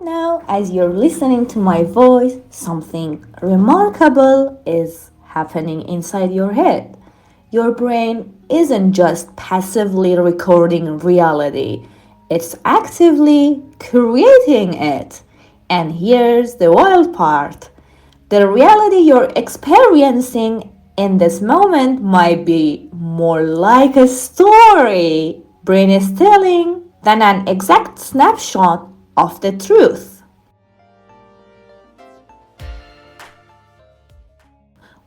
now, as you're listening to my voice, something remarkable is happening inside your head. Your brain isn't just passively recording reality, it's actively creating it. And here's the wild part: the reality you're experiencing in this moment might be more like a story brain is telling than an exact snapshot of the truth.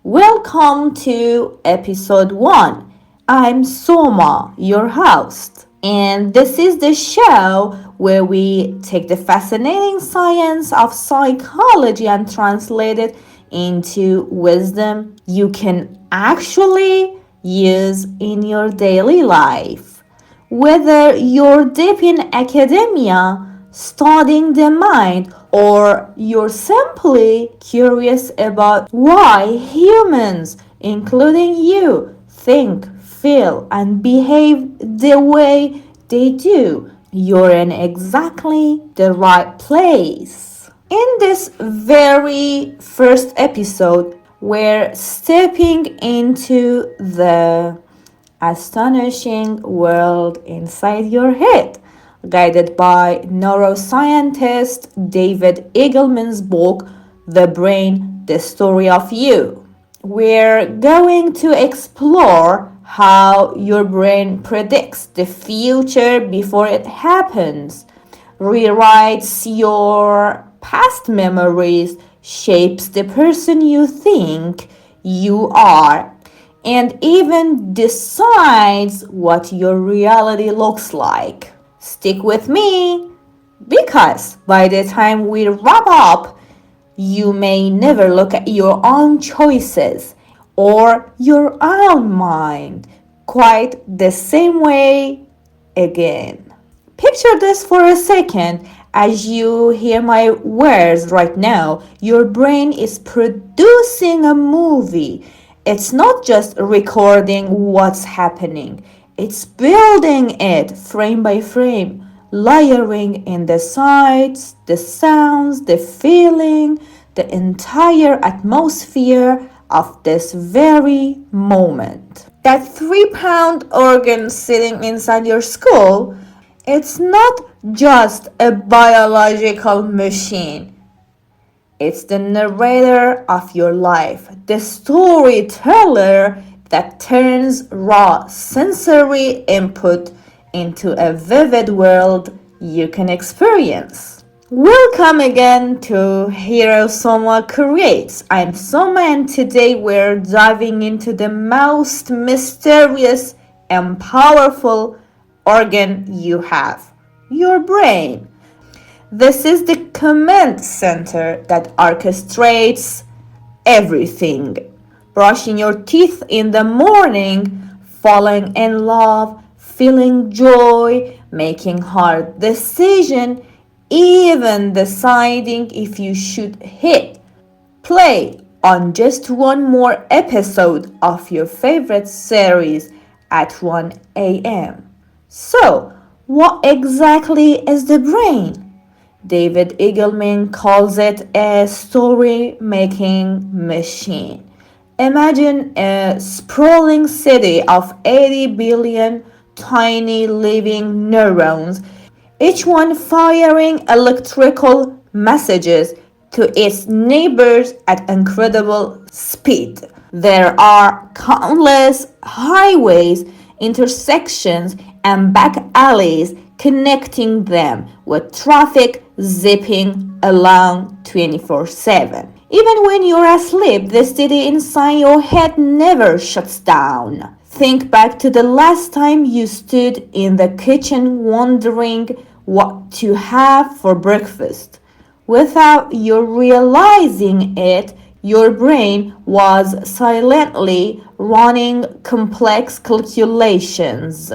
Welcome to episode 1. I'm Soma, your host, and this is the show where we take the fascinating science of psychology and translate it into wisdom you can actually use in your daily life. Whether you're deep in academia, studying the mind, or you're simply curious about why humans, including you, think, feel, and behave the way they do, you're in exactly the right place. In this very first episode, we're stepping into the astonishing world inside your head, guided by neuroscientist David Eagleman's book, The Brain, The Story of You. We're going to explore how your brain predicts the future before it happens, rewrites your past memories, shapes the person you think you are, and even decides what your reality looks like. Stick with me, because by the time we wrap up, you may never look at your own choices or your own mind quite the same way again. Picture this for a second. As you hear my words right now, your brain is producing a movie. It's not just recording what's happening, it's building it frame by frame, layering in the sights, the sounds, the feeling, the entire atmosphere of this very moment. That 3-pound organ sitting inside your skull, it's not just a biological machine. It's the narrator of your life, the storyteller that turns raw sensory input into a vivid world you can experience. Welcome again to Hero Soma Creates. I'm Soma, and today we're diving into the most mysterious and powerful organ you have, your brain. This is the command center that orchestrates everything. Brushing your teeth in the morning, falling in love, feeling joy, making hard decisions, even deciding if you should hit play on just one more episode of your favorite series at 1 a.m. So, what exactly is the brain? David Eagleman calls it a story-making machine. Imagine a sprawling city of 80 billion tiny living neurons, each one firing electrical messages to its neighbors at incredible speed. There are countless highways, intersections, and back alleys connecting them, with traffic zipping along 24/7. Even when you're asleep, the city inside your head never shuts down. Think back to the last time you stood in the kitchen wondering what to have for breakfast. Without you realizing it, your brain was silently running complex calculations.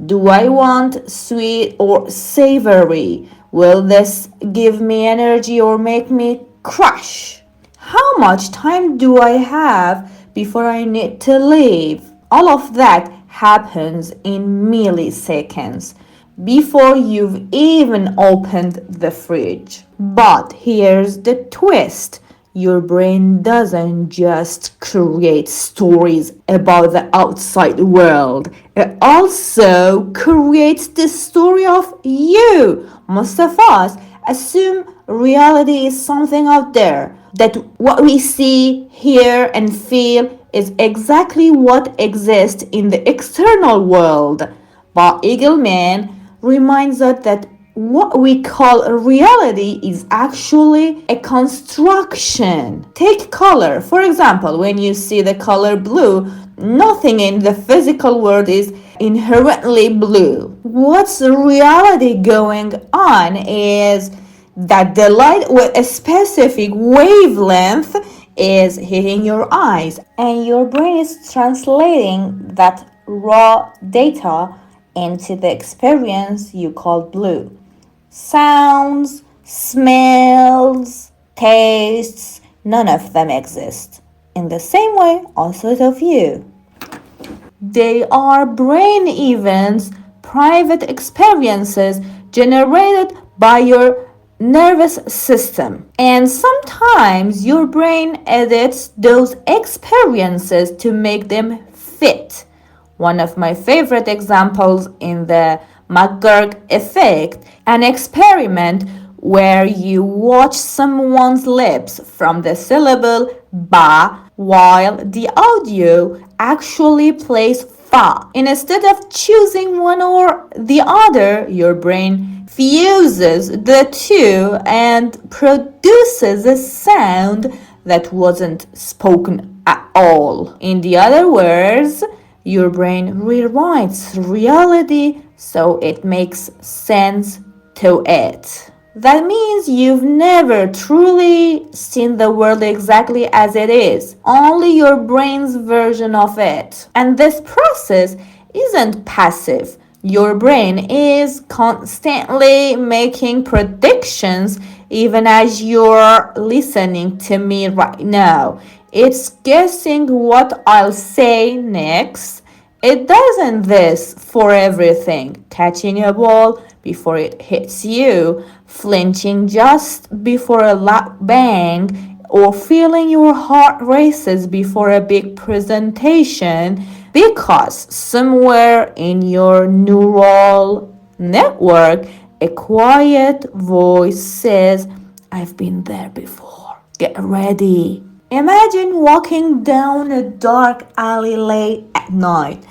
Do I want sweet or savory? Will this give me energy or make me crash? How much time do I have before I need to leave? All of that happens in milliseconds. before you've even opened the fridge. But here's the twist. Your brain doesn't just create stories about the outside world. It also creates the story of you. Most of us assume reality is something out there, that what we see, hear, and feel is exactly what exists in the external world. But Eagleman reminds us that what we call reality is actually a construction. Take color. For example, when you see the color blue, nothing in the physical world is inherently blue. What's reality going on is that the light with a specific wavelength is hitting your eyes, and your brain is translating that raw data into the experience you call blue. Sounds, smells, tastes, none of them exist. In the same way, outside of you. They are brain events, private experiences generated by your nervous system. And sometimes your brain edits those experiences to make them fit. One of my favorite examples in the McGurk effect, an experiment where you watch someone's lips from the syllable ba while the audio actually plays fa. Instead of choosing one or the other, your brain fuses the two and produces a sound that wasn't spoken at all. In the other words, your brain rewrites reality so it makes sense to it. That means you've never truly seen the world exactly as it is, only your brain's version of it. And this process isn't passive. Your brain is constantly making predictions even as you're listening to me right now. It's guessing what I'll say next. It doesn't this for everything. Catching a ball before it hits you, flinching just before a loud bang, or feeling your heart races before a big presentation, because somewhere in your neural network, a quiet voice says, I've been there before. Get ready. Imagine walking down a dark alley late at night.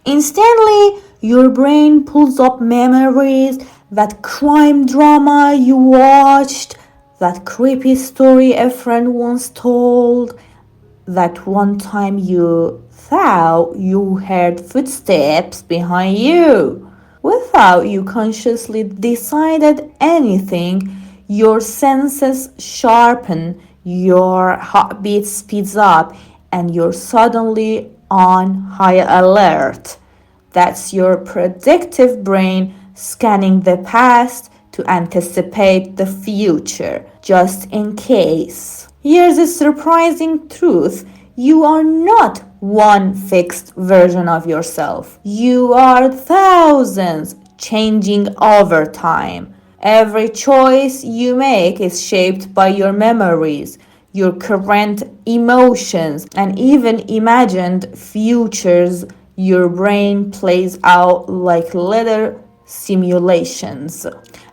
Instantly, your brain pulls up memories, that crime drama you watched, that creepy story a friend once told, that one time you thought you heard footsteps behind you. Without you consciously decided anything, your senses sharpen, your heartbeat speeds up, and you're suddenly on high alert. That's your predictive brain scanning the past to anticipate the future, just in case. Here's a surprising truth. You are not one fixed version of yourself. You are thousands, changing over time. Every choice you make is shaped by your memories, your current emotions, and even imagined futures. Your brain plays out like little simulations.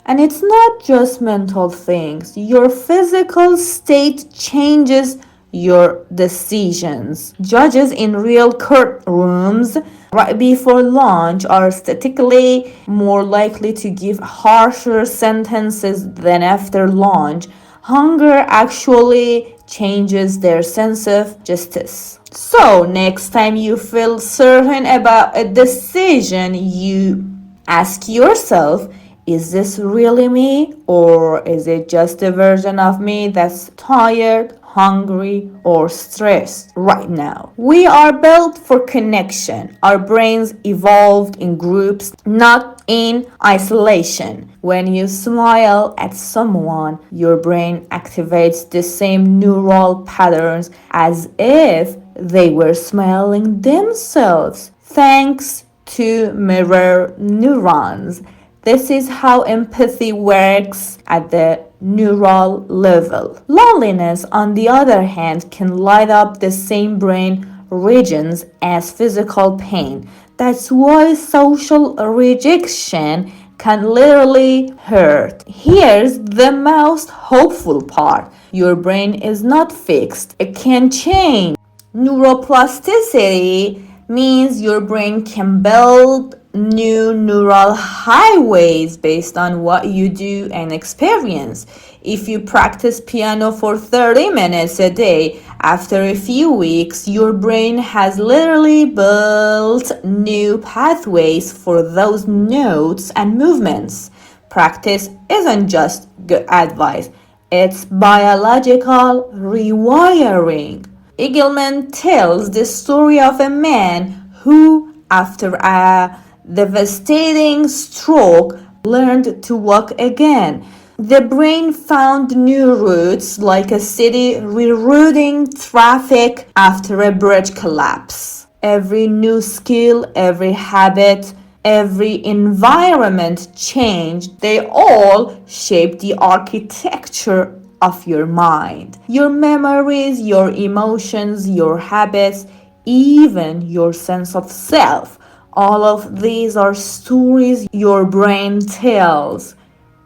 And it's not just mental things. Your physical state changes your decisions. Judges in real courtrooms right before lunch are statistically more likely to give harsher sentences than after lunch. Hunger actually changes their sense of justice. So, next time you feel certain about a decision, you ask yourself, is this really me, or is it just a version of me that's tired, hungry, or stressed right now? We are built for connection. Our brains evolved in groups, not in isolation. When you smile at someone, your brain activates the same neural patterns as if they were smiling themselves, thanks to mirror neurons. This is how empathy works at the neural level. Loneliness, on the other hand, can light up the same brain regions as physical pain. That's why social rejection can literally hurt. Here's the most hopeful part: your brain is not fixed, it can change. Neuroplasticity means your brain can build new neural highways based on what you do and experience. If you practice piano for 30 minutes a day, after a few weeks, your brain has literally built new pathways for those notes and movements. Practice isn't just good advice, it's biological rewiring. Eagleman tells the story of a man who, after a devastating stroke, learned to walk again. The brain found new routes, like a city rerouting traffic after a bridge collapse. Every new skill, every habit, every environment change, they all shape the architecture of your mind. Your memories, your emotions, your habits, even your sense of self. All of these are stories your brain tells.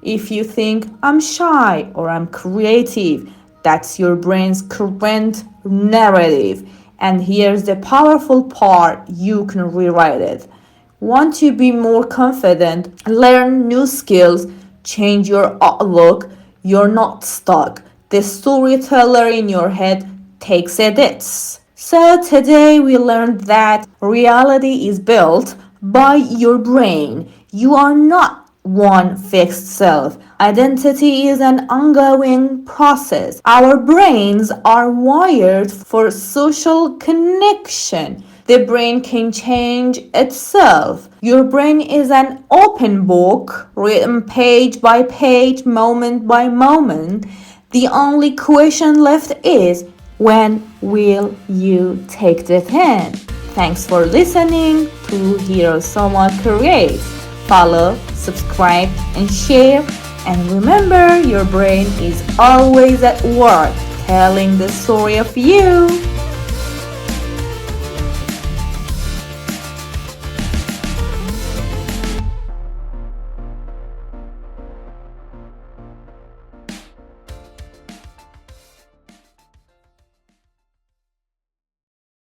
If you think I'm shy or I'm creative, that's your brain's current narrative. And here's the powerful part: you can rewrite it. Want to be more confident, learn new skills, change your outlook? You're not stuck. The storyteller in your head takes edits. So today we learned that reality is built by your brain. You are not one fixed self. Identity is an ongoing process. Our brains are wired for social connection. The brain can change itself. Your brain is an open book, written page by page, moment by moment. The only question left is, when will you take the pen? Thanks for listening to Hero Soma Creates. Follow, subscribe, and share. And remember, your brain is always at work telling the story of you.